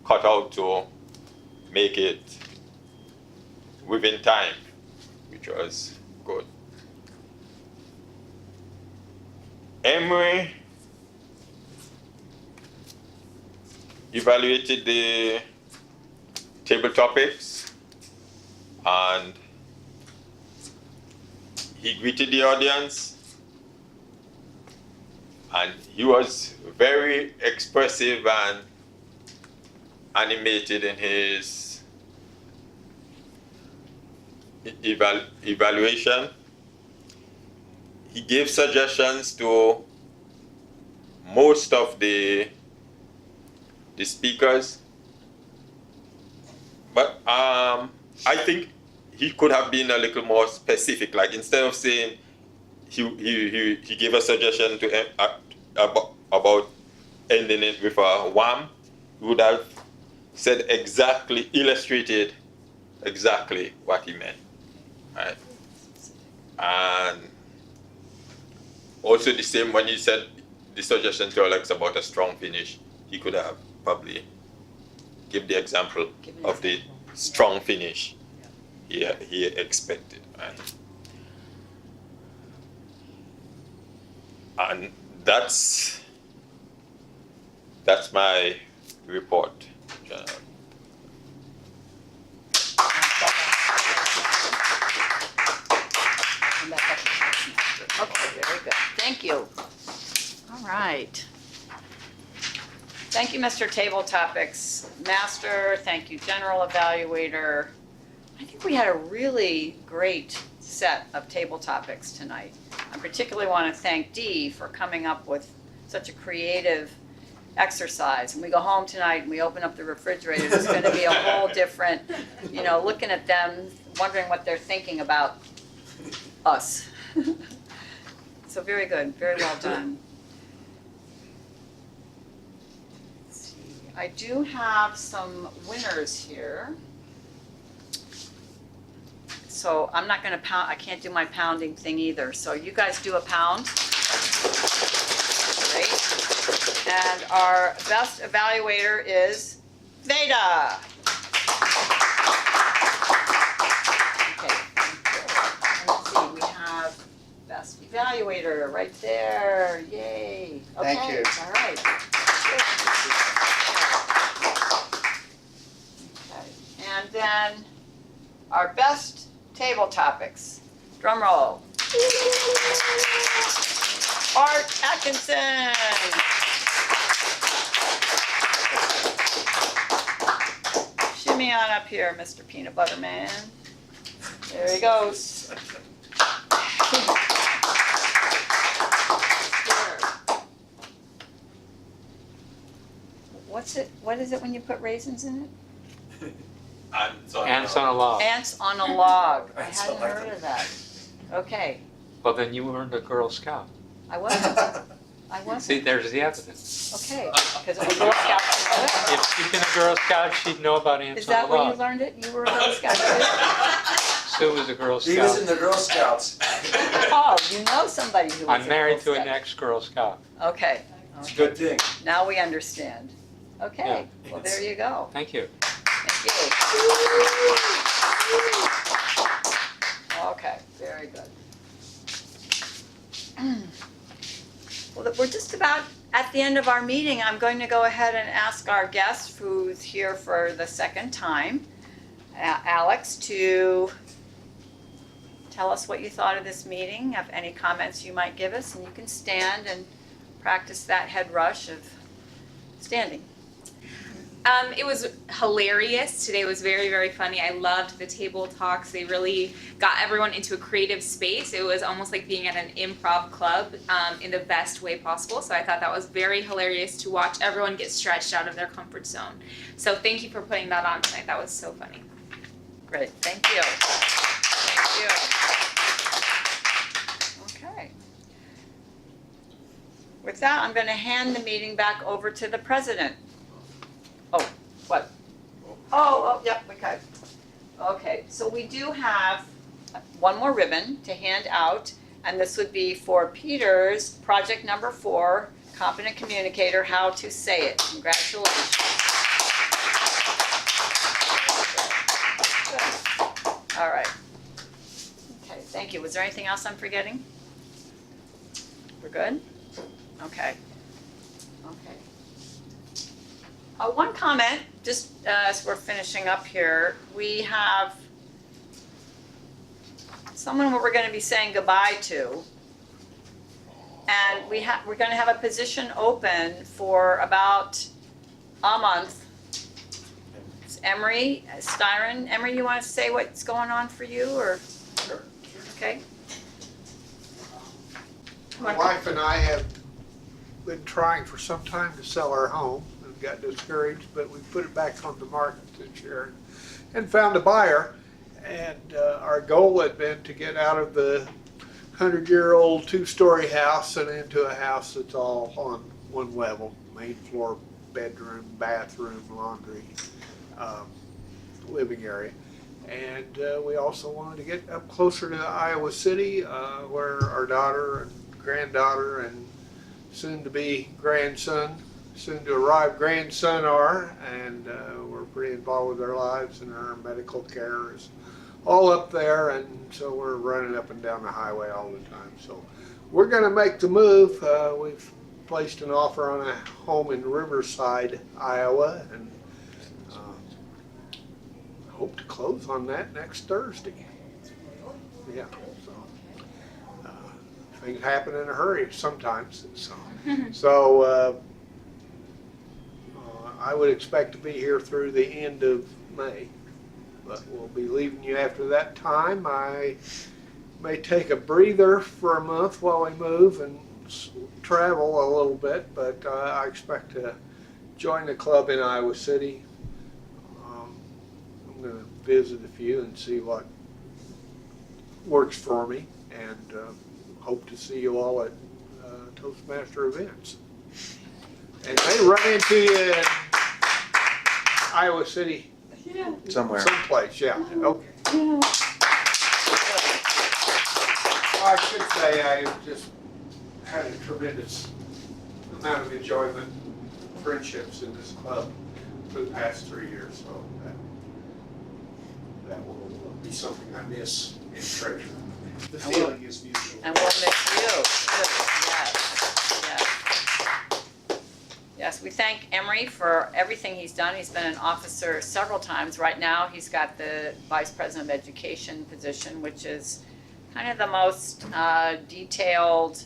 cut out to make it within time, which was good. Emery evaluated the table topics and he greeted the audience and he was very expressive and animated in his evaluation. He gave suggestions to most of the speakers, but I think he could have been a little more specific. Like instead of saying he gave a suggestion to about ending it with a wham, he would have said exactly, illustrated exactly what he meant, right? And also the same when he said the suggestion to Alex about a strong finish, he could have probably give the example of the strong finish he expected, right? And that's my report, General. Okay, very good. Thank you. All right. Thank you, Mr. Table Topics Master. Thank you, General Evaluator. I think we had a really great set of table topics tonight. I particularly want to thank Dee for coming up with such a creative exercise. When we go home tonight and we open up the refrigerator, it's going to be a whole different, looking at them, wondering what they're thinking about us. So very good, very well done. Let's see. I do have some winners here. So I'm not going to pound, I can't do my pounding thing either. So you guys do a pound. Great. And our best evaluator is Veda. Okay. Let's see, we have best evaluator right there. Yay. Okay. Thank you. All right. Okay. And then our best table topics. Drum roll. Art Atkinson. Shimmy on up here, Mr. Peanut Butter Man. There he goes. What is it when you put raisins in it? Ants on a log. Ants on a log. I hadn't heard of that. Okay, Well, then you weren't a Girl Scout. I wasn't. I See, wasn't. there's the evidence. Okay, because it was Girl Scouts. If she'd been a Girl Scout, she'd know about ants Is on a that where you log. learned it? You were a Girl Scout too? Sue was a Girl He was in Scout. the Girl Scouts. Oh, you know somebody who was I'm a married Girl to an Scout. ex-Girl Scout. Okay, It's a good thing. now we understand. Okay, well, there you go. Thank you. Thank you. Okay, very good. Well, we're just about at the end of our meeting. I'm going to go ahead and ask our guest, who's here for the second time, Alex, to tell us what you thought of this meeting, have any comments you might give us, and you can stand and practice that head rush of standing. It was hilarious. Today was very, very funny. I loved the table talks. They really got everyone into a creative space. It was almost like being at an improv club in the best way possible. So I thought that was very hilarious to watch everyone get stretched out of their comfort zone. So thank you for putting that on tonight. That was so funny. Great, thank you. Thank you. Okay. With that, I'm going to hand the meeting back over to the president. Oh, what? Oh, yep, okay. Okay, so we do have one more ribbon to hand out, and this would be for Peter's project number 4, Competent Communicator, How to Say It. Congratulations. Good. All right. Okay, thank you. Was there anything else I'm forgetting? We're good? Okay. Okay. One comment, just as we're finishing up here, we have someone we're going to be saying goodbye to. And we're going to have a position open for about a month. It's Emery Styron. Emery, you want to say what's going on for you, or? Sure. Okay. My wife and I have been trying for some time to sell our home and got discouraged, but we put it back on the market this year and found a buyer. And our goal had been to get out of the 100-year-old 2-story house and into a house that's all on one level, main floor, bedroom, bathroom, laundry, living area. And we also wanted to get up closer to Iowa City, where our daughter and granddaughter and soon-to-be grandson, soon-to-arrive grandson are, and we're pretty involved with their lives, and our medical care is all up there, and so we're running up and down the highway all the time. So we're going to make the move. We've placed an offer on a home in Riverside, Iowa, and hope to close on that next Thursday. Yeah, so things happen in a hurry sometimes. So I would expect to be here through the end of May. But we'll be leaving you after that time. I may take a breather for a month while we move and travel a little bit, but I expect to join the club in Iowa City. I'm going to visit a few and see what works for me, and hope to see you all at Toastmaster events. And may run into you in Iowa City Somewhere. someplace, yeah, okay. Well, I should say I just had a tremendous amount of enjoyment, friendships in this club for the past 3 years, so that will be something I miss and treasure. The feeling is mutual. And we'll miss you. Good. Yes. Yes. Yes, we thank Emery for everything he's done. He's been an officer several times. Right now, he's got the Vice President of Education position, which is kind of the most detailed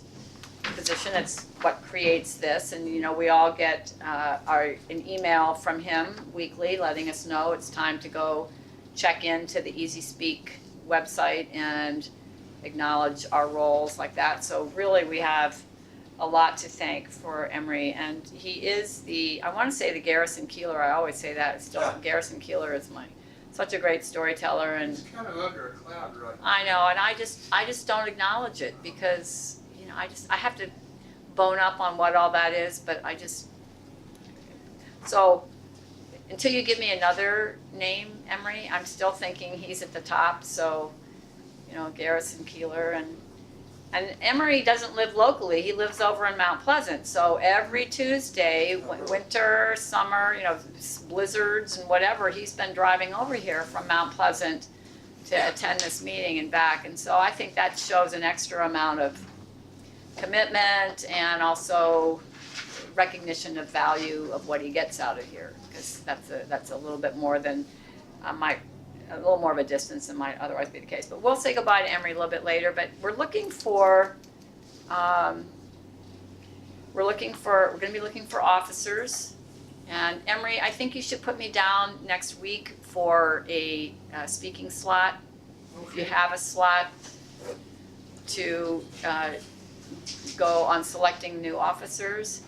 position. It's what creates this. And, you know, we all get an email from him weekly letting us know it's time to go check into the Easy Speak website and acknowledge our roles like that. So really we have a lot to thank for Emery, and he is I want to say the Garrison Keeler. I always say that. Still, Yeah. Garrison Keeler is such a great storyteller, and It's kind of under a cloud right now. I know, and I just don't acknowledge it because, you know, I have to bone up on what all that is, but so until you give me another name, Emery, I'm still thinking he's at the top. So, you know, Garrison Keeler, and Emery doesn't live locally. He lives over in Mount Pleasant. So every Tuesday, winter, summer, you know, blizzards and whatever, he's been driving over here from Mount Pleasant to attend this meeting and back. And so I think that shows an extra amount of commitment and also recognition of value of what he gets out of here, because that's a little bit more than a little more of a distance than might otherwise be the case. But we'll say goodbye to Emery a little bit later. But we're going to be looking for officers. And Emery, I think you should put me down next week for a speaking slot. If you have a slot to go on selecting new officers.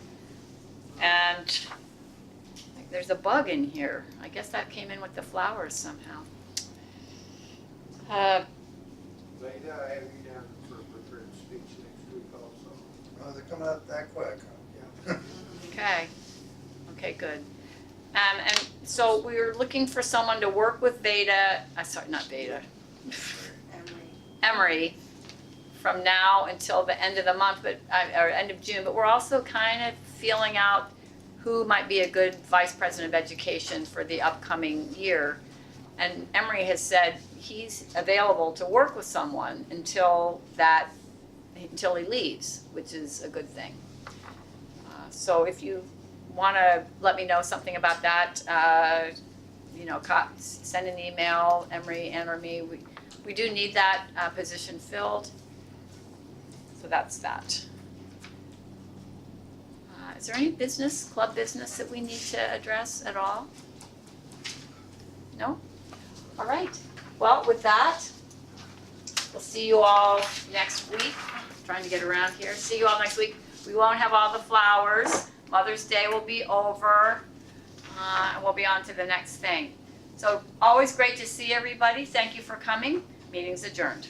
And there's a bug in here. I guess that came in with the flowers somehow. Veda, I have you down for a prepared speech next week also. Oh, they're coming up that quick. Yeah. Okay, good. And so we were looking for someone to work with Emery, from now until the end of the month, or end of June. But we're also kind of feeling out who might be a good Vice President of Education for the upcoming year. And Emery has said he's available to work with someone until he leaves, which is a good thing. So if you want to let me know something about that, send an email, Emery and/or me. We do need that position filled. So that's that. Is there any club business that we need to address at all? No? All right. Well, with that, we'll see you all next week. Trying to get around here. See you all next week. We won't have all the flowers. Mother's Day will be over. And we'll be on to the next thing. So always great to see everybody. Thank you for coming. Meeting's adjourned.